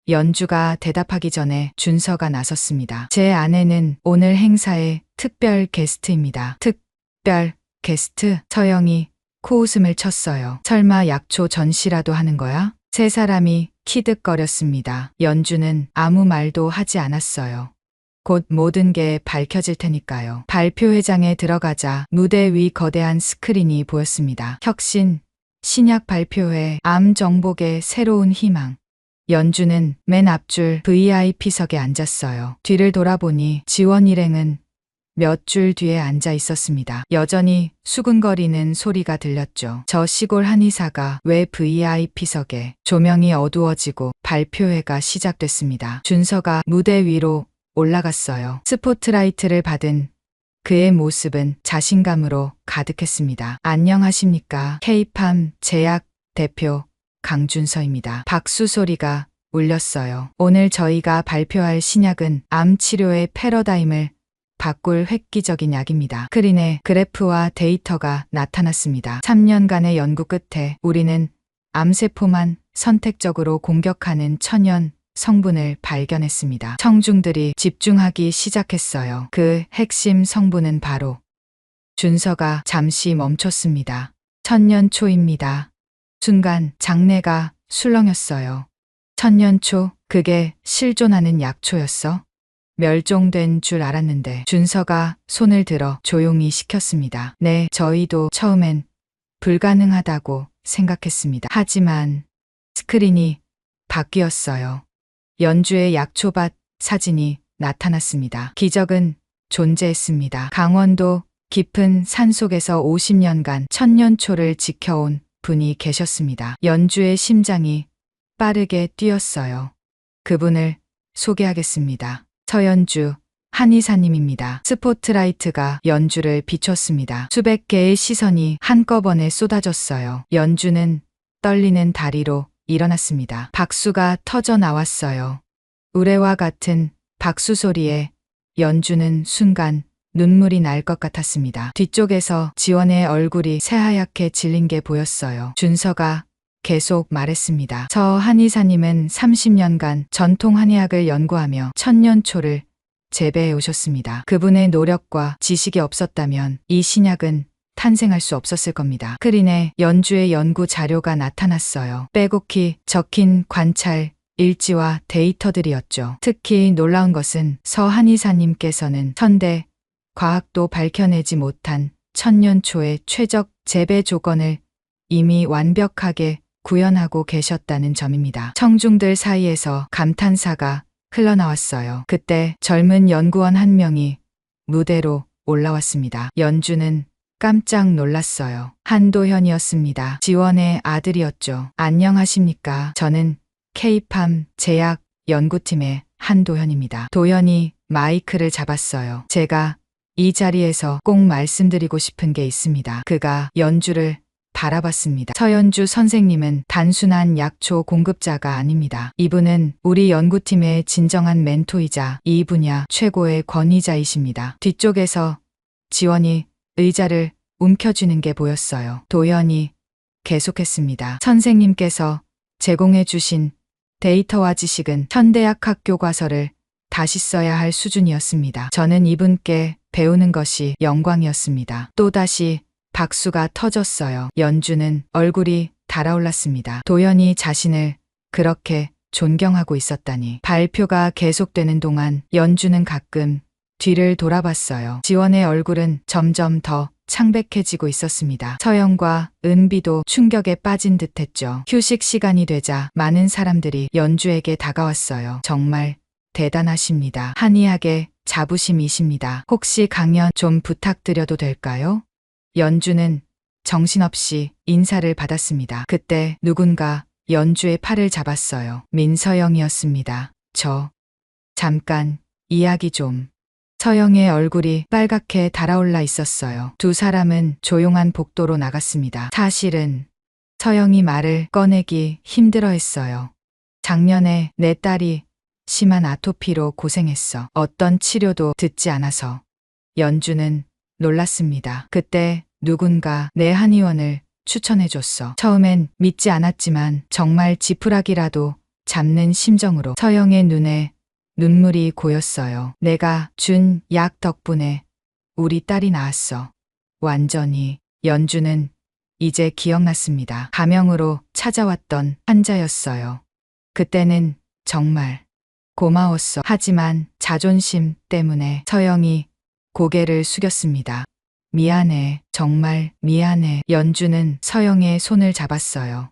연주가 대답하기 전에 준서가 나섰습니다. 제 아내는 오늘 행사의 특별 게스트입니다. 특별 게스트? 서영이 코웃음을 쳤어요. 설마 약초 전시라도 하는 거야? 세 사람이 키득거렸습니다. 연주는 아무 말도 하지 않았어요. 곧 모든 게 밝혀질 테니까요. 발표회장에 들어가자 무대 위 거대한 스크린이 보였습니다. 혁신, 신약 발표회, 암 정복의 새로운 희망. 연주는 맨 앞줄 VIP석에 앉았어요. 뒤를 돌아보니 지원 일행은 몇 줄 뒤에 앉아 있었습니다. 여전히 수근거리는 소리가 들렸죠. 저 시골 한의사가 왜 VIP석에? 조명이 어두워지고 발표회가 시작됐습니다. 준서가 무대 위로 올라갔어요. 스포트라이트를 받은 그의 모습은 자신감으로 가득했습니다. 안녕하십니까. K-팜 제약 대표 강준서입니다. 박수 소리가 울렸어요. 오늘 저희가 발표할 신약은 암 치료의 패러다임을 바꿀 획기적인 약입니다. 스크린에 그래프와 데이터가 나타났습니다. 3년간의 연구 끝에 우리는 암세포만 선택적으로 공격하는 천연 성분을 발견했습니다. 청중들이 집중하기 시작했어요. 그 핵심 성분은 바로 준서가 잠시 멈췄습니다. 천년초입니다. 순간 장내가 술렁였어요. 천년초, 그게 실존하는 약초였어? 멸종된 줄 알았는데 준서가 손을 들어 조용히 시켰습니다. 네, 저희도 처음엔 불가능하다고 생각했습니다. 하지만 스크린이 바뀌었어요. 연주의 약초밭 사진이 나타났습니다. 기적은 존재했습니다. 강원도 깊은 산속에서 50년간 천년초를 지켜온 분이 계셨습니다. 연주의 심장이 빠르게 뛰었어요. 그분을 소개하겠습니다. 서연주 한의사님입니다. 스포트라이트가 연주를 비췄습니다. 수백 개의 시선이 한꺼번에 쏟아졌어요. 연주는 떨리는 다리로 일어났습니다. 박수가 터져 나왔어요. 우레와 같은 박수 소리에 연주는 순간 눈물이 날 것 같았습니다. 뒤쪽에서 지원의 얼굴이 새하얗게 질린 게 보였어요. 준서가 계속 말했습니다. 저 한의사님은 30년간 전통 한의학을 연구하며 천년초를 재배해 오셨습니다. 그분의 노력과 지식이 없었다면 이 신약은 탄생할 수 없었을 겁니다. 스크린에 연주의 연구 자료가 나타났어요. 빼곡히 적힌 관찰 일지와 데이터들이었죠. 특히 놀라운 것은 서 한의사님께서는 현대 과학도 밝혀내지 못한 천년초의 최적 재배 조건을 이미 완벽하게 구현하고 계셨다는 점입니다. 청중들 사이에서 감탄사가 흘러나왔어요. 그때 젊은 연구원 한 명이 무대로 올라왔습니다. 연주는 깜짝 놀랐어요. 한도현이었습니다. 지원의 아들이었죠. 안녕하십니까. 저는 K-팜 제약 연구팀의 한도현입니다. 도현이 마이크를 잡았어요. 제가 이 자리에서 꼭 말씀드리고 싶은 게 있습니다. 그가 연주를 바라봤습니다. 서연주 선생님은 단순한 약초 공급자가 아닙니다. 이분은 우리 연구팀의 진정한 멘토이자 이 분야 최고의 권위자이십니다. 뒤쪽에서 지원이 의자를 움켜쥐는 게 보였어요. 도현이 계속했습니다. 선생님께서 제공해 주신 데이터와 지식은 현대학 학 교과서를 다시 써야 할 수준이었습니다. 저는 이분께 배우는 것이 영광이었습니다. 또다시 박수가 터졌어요. 연주는 얼굴이 달아올랐습니다. 도연이 자신을 그렇게 존경하고 있었다니. 발표가 계속되는 동안 연주는 가끔 뒤를 돌아봤어요. 지원의 얼굴은 점점 더 창백해지고 있었습니다. 서영과 은비도 충격에 빠진 듯했죠. 휴식 시간이 되자 많은 사람들이 연주에게 다가왔어요. 정말 대단하십니다. 한의학의 자부심이십니다. 혹시 강연 좀 부탁드려도 될까요? 연주는 정신없이 인사를 받았습니다. 그때 누군가 연주의 팔을 잡았어요. 민서영이었습니다. 잠깐 이야기 좀. 서영의 얼굴이 빨갛게 달아올라 있었어요. 두 사람은 조용한 복도로 나갔습니다. 사실은 서영이 말을 꺼내기 힘들어했어요. 작년에 내 딸이 심한 아토피로 고생했어. 어떤 치료도 듣지 않아서. 연주는 놀랐습니다. 그때 누군가 내 한의원을 추천해줬어. 처음엔 믿지 않았지만 정말 지푸라기라도 잡는 심정으로. 서영의 눈에 눈물이 고였어요. 내가 준 약 덕분에 우리 딸이 나았어. 완전히. 연주는 이제 기억났습니다. 가명으로 찾아왔던 환자였어요. 그때는 정말 고마웠어. 하지만 자존심 때문에. 서영이 고개를 숙였습니다. 미안해. 정말 미안해. 연주는 서영의 손을 잡았어요.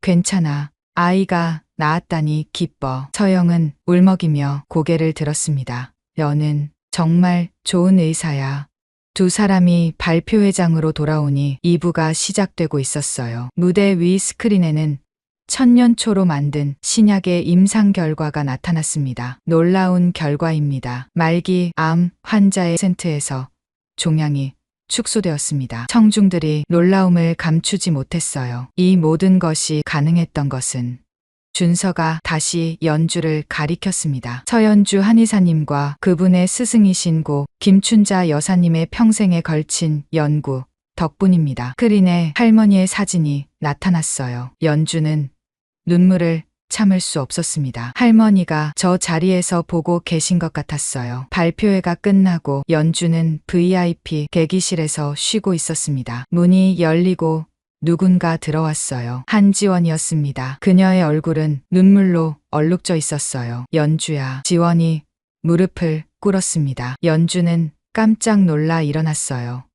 괜찮아. 아이가 나았다니 기뻐. 서영은 울먹이며 고개를 들었습니다. 너는 정말 좋은 의사야. 두 사람이 발표회장으로 돌아오니 2부가 시작되고 있었어요. 무대 위 스크린에는 천년초로 만든 신약의 임상 결과가 나타났습니다. 놀라운 결과입니다. 말기 암 환자의 센트에서 종양이 축소되었습니다. 청중들이 놀라움을 감추지 못했어요. 이 모든 것이 가능했던 것은 준서가 다시 연주를 가리켰습니다. 서연주 한의사님과 그분의 스승이신 고 김춘자 여사님의 평생에 걸친 연구 덕분입니다. 스크린에 할머니의 사진이 나타났어요. 연주는 눈물을 참을 수 없었습니다. 할머니가 저 자리에서 보고 계신 것 같았어요. 발표회가 끝나고 연주는 VIP 대기실에서 쉬고 있었습니다. 문이 열리고 누군가 들어왔어요. 한지원이었습니다. 그녀의 얼굴은 눈물로 얼룩져 있었어요. 연주야. 지원이 무릎을 꿇었습니다. 연주는 깜짝 놀라 일어났어요.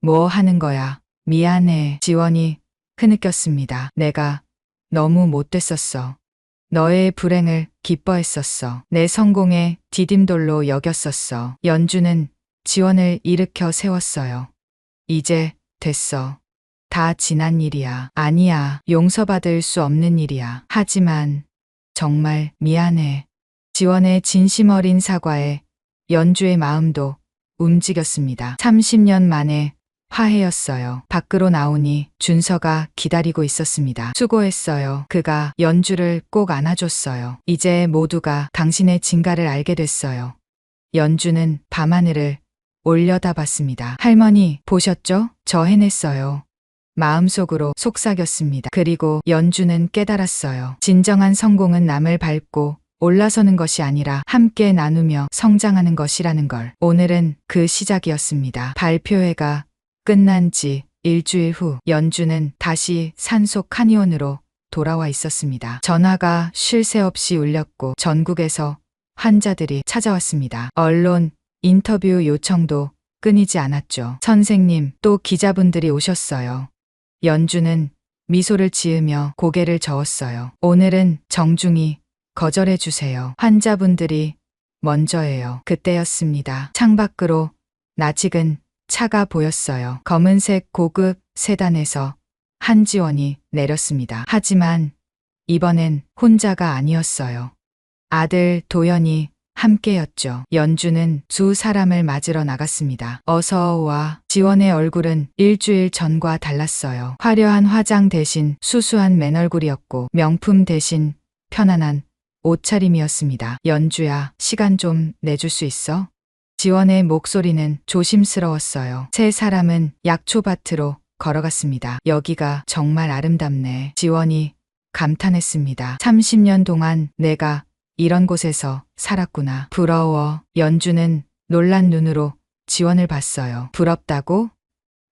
뭐 하는 거야? 미안해. 지원이 흐느꼈습니다. 내가 너무 못됐었어. 너의 불행을 기뻐했었어. 내 성공에 디딤돌로 여겼었어. 연주는 지원을 일으켜 세웠어요. 이제 됐어. 다 지난 일이야. 아니야. 용서받을 수 없는 일이야. 하지만 정말 미안해. 지원의 진심 어린 사과에 연주의 마음도 움직였습니다. 30년 만에 화해였어요. 밖으로 나오니 준서가 기다리고 있었습니다. 수고했어요. 그가 연주를 꼭 안아줬어요. 이제 모두가 당신의 진가를 알게 됐어요. 연주는 밤하늘을 올려다봤습니다. 할머니, 보셨죠? 저 해냈어요. 마음속으로 속삭였습니다. 그리고 연주는 깨달았어요. 진정한 성공은 남을 밟고 올라서는 것이 아니라 함께 나누며 성장하는 것이라는 걸. 오늘은 그 시작이었습니다. 발표회가 끝난 지 일주일 후 연주는 다시 산속 한의원으로 돌아와 있었습니다. 전화가 쉴 새 없이 울렸고 전국에서 환자들이 찾아왔습니다. 언론 인터뷰 요청도 끊이지 않았죠. 선생님, 또 기자분들이 오셨어요. 연주는 미소를 지으며 고개를 저었어요. 오늘은 정중히 거절해 주세요. 환자분들이 먼저예요. 그때였습니다. 창밖으로 낯익은 차가 보였어요. 검은색 고급 세단에서 한지원이 내렸습니다. 하지만 이번엔 혼자가 아니었어요. 아들 도연이 함께였죠. 연주는 두 사람을 맞으러 나갔습니다. 어서 와. 지원의 얼굴은 일주일 전과 달랐어요. 화려한 화장 대신 수수한 맨얼굴이었고 명품 대신 편안한 옷차림이었습니다. 연주야, 시간 좀 내줄 수 있어? 지원의 목소리는 조심스러웠어요. 세 사람은 약초밭으로 걸어갔습니다. 여기가 정말 아름답네. 지원이 감탄했습니다. 30년 동안 내가 이런 곳에서 살았구나. 부러워. 연주는 놀란 눈으로 지원을 봤어요. 부럽다고?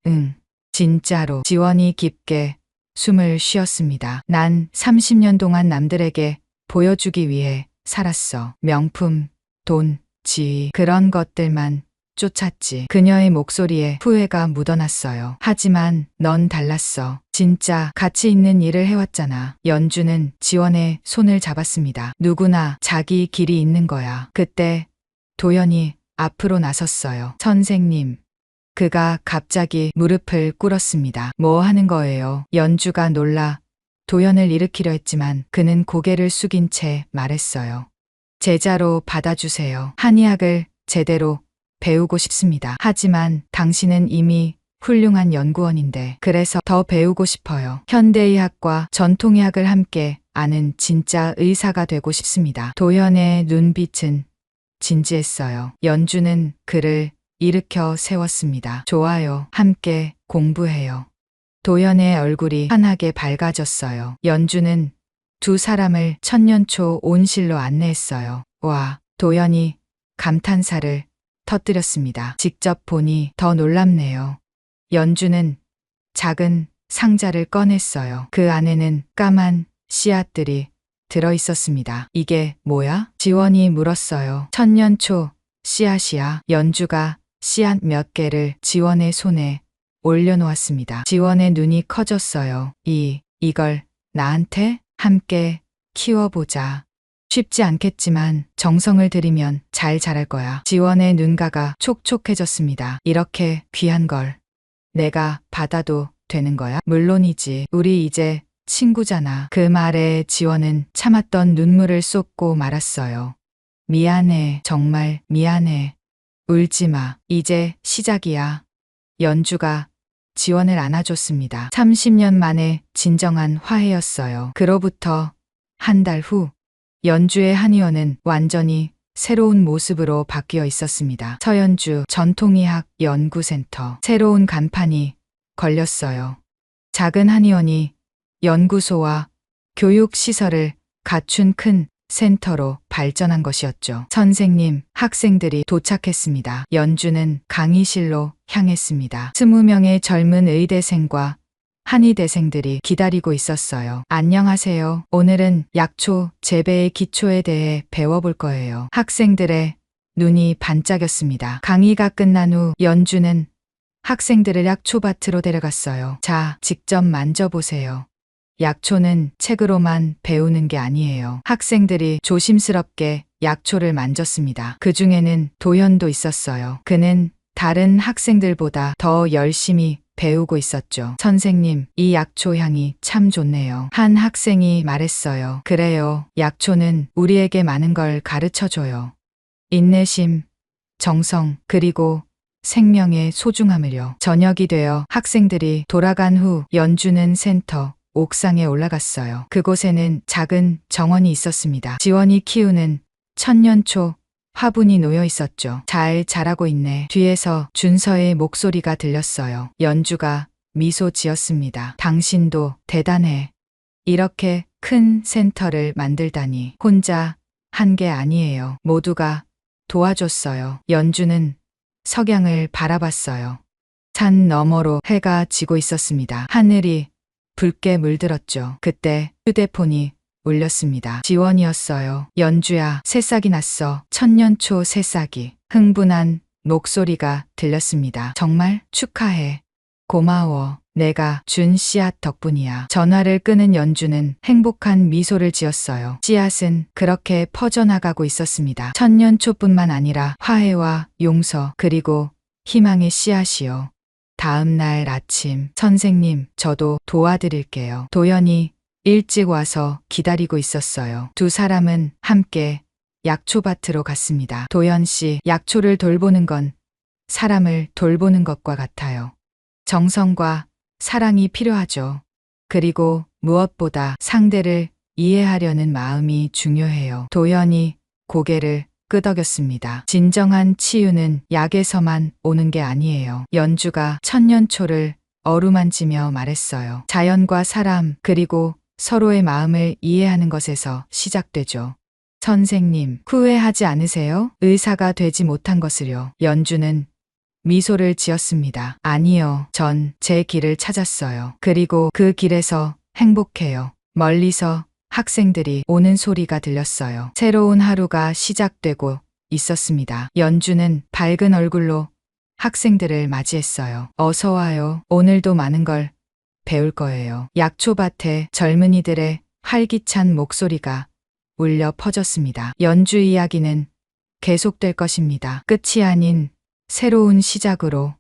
응. 진짜로. 지원이 깊게 숨을 쉬었습니다. 난 30년 동안 남들에게 보여주기 위해 살았어. 명품, 돈, 지위, 그런 것들만 쫓았지. 그녀의 목소리에 후회가 묻어났어요. 하지만 넌 달랐어. 진짜 가치 있는 일을 해왔잖아. 연주는 지원의 손을 잡았습니다. 누구나 자기 길이 있는 거야. 그때 도연이 앞으로 나섰어요. 선생님. 그가 갑자기 무릎을 꿇었습니다. 뭐 하는 거예요? 연주가 놀라 도연을 일으키려 했지만 그는 고개를 숙인 채 말했어요. 제자로 받아주세요. 한의학을 제대로 배우고 싶습니다. 하지만 당신은 이미 훌륭한 연구원인데 그래서 더 배우고 싶어요. 현대의학과 전통의학을 함께 아는 진짜 의사가 되고 싶습니다. 도연의 눈빛은 진지했어요. 연주는 그를 일으켜 세웠습니다. 좋아요. 함께 공부해요. 도연의 얼굴이 환하게 밝아졌어요. 연주는 두 사람을 천년초 온실로 안내했어요. 와, 도연이 감탄사를 터뜨렸습니다. 직접 보니 더 놀랍네요. 연주는 작은 상자를 꺼냈어요. 그 안에는 까만 씨앗들이 들어 있었습니다. 이게 뭐야? 지원이 물었어요. 천년초 씨앗이야. 연주가 씨앗 몇 개를 지원의 손에 올려놓았습니다. 지원의 눈이 커졌어요. 이걸 나한테 함께 키워보자. 쉽지 않겠지만 정성을 들이면 잘 자랄 거야. 지원의 눈가가 촉촉해졌습니다. 이렇게 귀한 걸 내가 받아도 되는 거야? 물론이지. 우리 이제 친구잖아. 그 말에 지원은 참았던 눈물을 쏟고 말았어요. 미안해. 정말 미안해. 울지 마. 이제 시작이야. 연주가 지원을 안아줬습니다. 30년 만에 진정한 화해였어요. 그로부터 한 달 후, 연주의 한의원은 완전히 새로운 모습으로 바뀌어 있었습니다. 서연주 전통의학 연구센터. 새로운 간판이 걸렸어요. 작은 한의원이 연구소와 교육시설을 갖춘 큰 센터로 발전한 것이었죠. 선생님, 학생들이 도착했습니다. 연주는 강의실로 향했습니다. 20명의 젊은 의대생과 한의대생들이 기다리고 있었어요. 안녕하세요. 오늘은 약초 재배의 기초에 대해 배워볼 거예요. 학생들의 눈이 반짝였습니다. 강의가 끝난 후 연주는 학생들을 약초밭으로 데려갔어요. 자, 직접 만져보세요. 약초는 책으로만 배우는 게 아니에요. 학생들이 조심스럽게 약초를 만졌습니다. 그 중에는 도연도 있었어요. 그는 다른 학생들보다 더 열심히 배우고 있었죠. 선생님, 이 약초 향이 참 좋네요. 한 학생이 말했어요. 그래요. 약초는 우리에게 많은 걸 가르쳐줘요. 인내심, 정성, 그리고 생명의 소중함을요. 저녁이 되어 학생들이 돌아간 후 연주는 센터 옥상에 올라갔어요. 그곳에는 작은 정원이 있었습니다. 지원이 키우는 천년초 화분이 놓여 있었죠. 잘 자라고 있네. 뒤에서 준서의 목소리가 들렸어요. 연주가 미소 지었습니다. 당신도 대단해. 이렇게 큰 센터를 만들다니. 혼자 한 게 아니에요. 모두가 도와줬어요. 연주는 석양을 바라봤어요. 산 너머로 해가 지고 있었습니다. 하늘이 붉게 물들었죠. 그때 휴대폰이 울렸습니다. 지원이었어요. 연주야, 새싹이 났어. 천년초 새싹이. 흥분한 목소리가 들렸습니다. 정말 축하해. 고마워. 내가 준 씨앗 덕분이야. 전화를 끄는 연주는 행복한 미소를 지었어요. 씨앗은 그렇게 퍼져나가고 있었습니다. 천년초뿐만 아니라 화해와 용서 그리고 희망의 씨앗이요. 다음 날 아침, 선생님, 저도 도와드릴게요. 도연이 일찍 와서 기다리고 있었어요. 두 사람은 함께 약초밭으로 갔습니다. 도연 씨, 약초를 돌보는 건 사람을 돌보는 것과 같아요. 정성과 사랑이 필요하죠. 그리고 무엇보다 상대를 이해하려는 마음이 중요해요. 도연이 고개를 끄덕였습니다. 진정한 치유는 약에서만 오는 게 아니에요. 연주가 천년초를 어루만지며 말했어요. 자연과 사람 그리고 서로의 마음을 이해하는 것에서 시작되죠. 선생님, 후회하지 않으세요? 의사가 되지 못한 것을요. 연주는 미소를 지었습니다. 아니요. 전 제 길을 찾았어요. 그리고 그 길에서 행복해요. 멀리서 학생들이 오는 소리가 들렸어요. 새로운 하루가 시작되고 있었습니다. 연주는 밝은 얼굴로 학생들을 맞이했어요. 어서 와요. 오늘도 많은 걸 배울 거예요. 약초밭에 젊은이들의 활기찬 목소리가 울려 퍼졌습니다. 연주 이야기는 계속될 것입니다. 끝이 아닌 새로운 시작으로